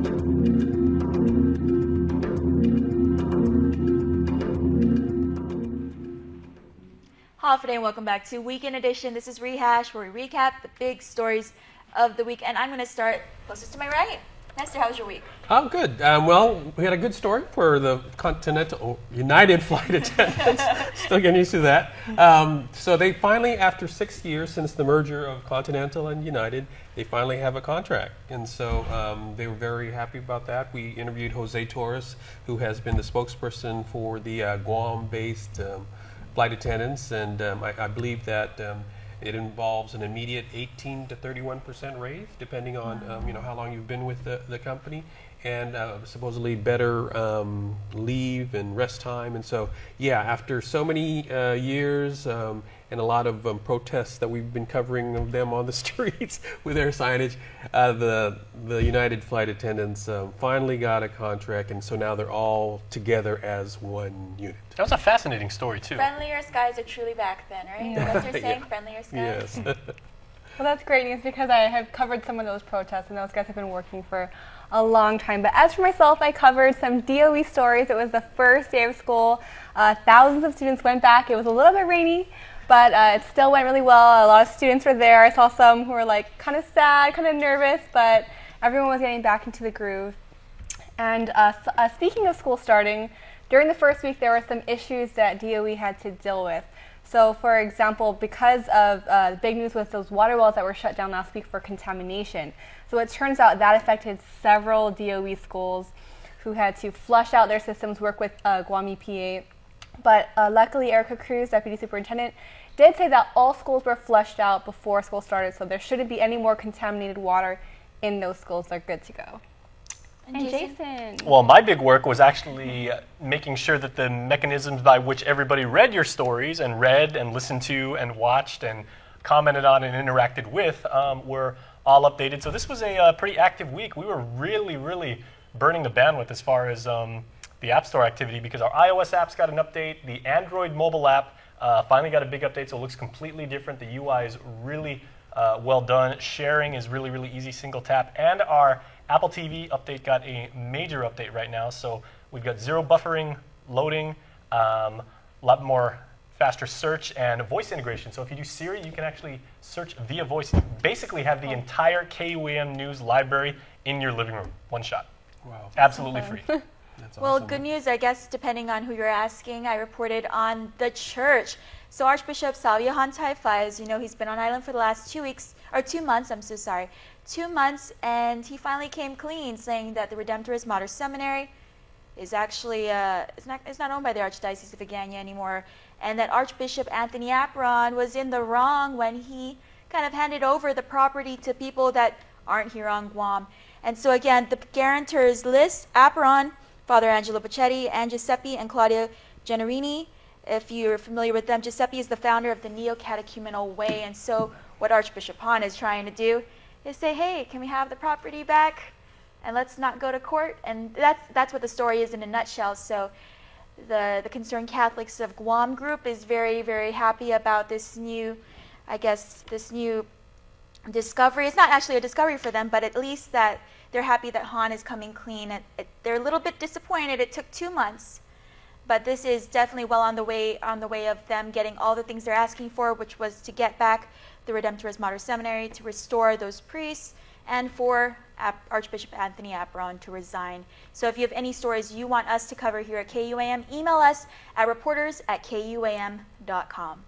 Hello and welcome back to Weekend Edition. This is Rehash, where we recap the big stories of the week. And I'm going to start closest to my right. Nestor, how was your week? Oh, good. Well, we had a good story for the United flight attendants. Still getting used to that. So they finally, after 6 years since the merger of Continental and United, they finally have a contract. And so they were very happy about that. We interviewed Jose Torres, who has been the spokesperson for the Guam-based flight attendants, and I believe that it involves an immediate 18 to 31% raise, depending on how long you've been with the company, and supposedly better leave and rest time. And so, yeah, after so many years and a lot of protests that we've been covering of them on the streets with their signage, the United flight attendants finally got a contract, and so now they're all together as one unit. That was a fascinating story, too. Friendlier skies are truly back then, right? Yeah. That's what you're saying, friendlier skies? Yes. Well, that's great news because I have covered some of those protests, and those guys have been working for a long time. But as for myself, I covered some DOE stories. It was the first day of school. Thousands of students went back. It was a little bit rainy, but it still went really well. A lot of students were there. I saw some who were like kind of sad, kind of nervous, but everyone was getting back into the groove. And speaking of school starting, during the first week, there were some issues that DOE had to deal with. So, for example, because of the big news was those water wells that were shut down last week for contamination. So it turns out that affected several DOE schools who had to flush out their systems, work with Guam EPA. But luckily, Erica Cruz, Deputy Superintendent, did say that all schools were flushed out before school started, so there shouldn't be any more contaminated water in those schools. They're good to go. And Jason? Well, my big work was actually making sure that the mechanisms by which everybody read your stories and read and listened to and watched and commented on and interacted with were all updated. So this was a pretty active week. We were really, really burning the bandwidth as far as the App Store activity, because our iOS apps got an update. The Android mobile app finally got a big update, so it looks completely different. The UI is really well done. Sharing is really, really easy, single tap. And our Apple TV update got a major update right now, so we've got zero buffering, loading, a lot more faster search, and voice integration. So if you do Siri, you can actually search via voice. Basically have the entire KUAM News library in your living room, one shot. Wow. Absolutely free. That's Well, awesome. good news, I guess, depending on who you're asking. I reported on the church. So Archbishop Salvio Hantaifa, as you know, he's been on island for the last 2 months, I'm so sorry. 2 months, and he finally came clean, saying that the Redemptorist Mater Seminary is actually it's not owned by the Archdiocese of Agana anymore, and that Archbishop Anthony Apron was in the wrong when he kind of handed over the property to people that aren't here on Guam. And so again, the guarantors list Apron, Father Angelo Pacetti, and Giuseppe and Claudia Generini. If you're familiar with them, Giuseppe is the founder of the Neo-Catechumenal Way, and so what Archbishop Hahn is trying to do is say, hey, can we have the property back and let's not go to court? And that's what the story is in a nutshell. So the Concerned Catholics of Guam group is very, very happy about this new discovery. It's not actually a discovery for them, but at least that they're happy that Hahn is coming clean. They're a little bit disappointed. It took 2 months, but this is definitely well on the way of them getting all the things they're asking for, which was to get back the Redemptorist Mater Seminary, to restore those priests, and for Archbishop Anthony Apron to resign. So if you have any stories you want us to cover here at KUAM, email us at reporters@kuam.com.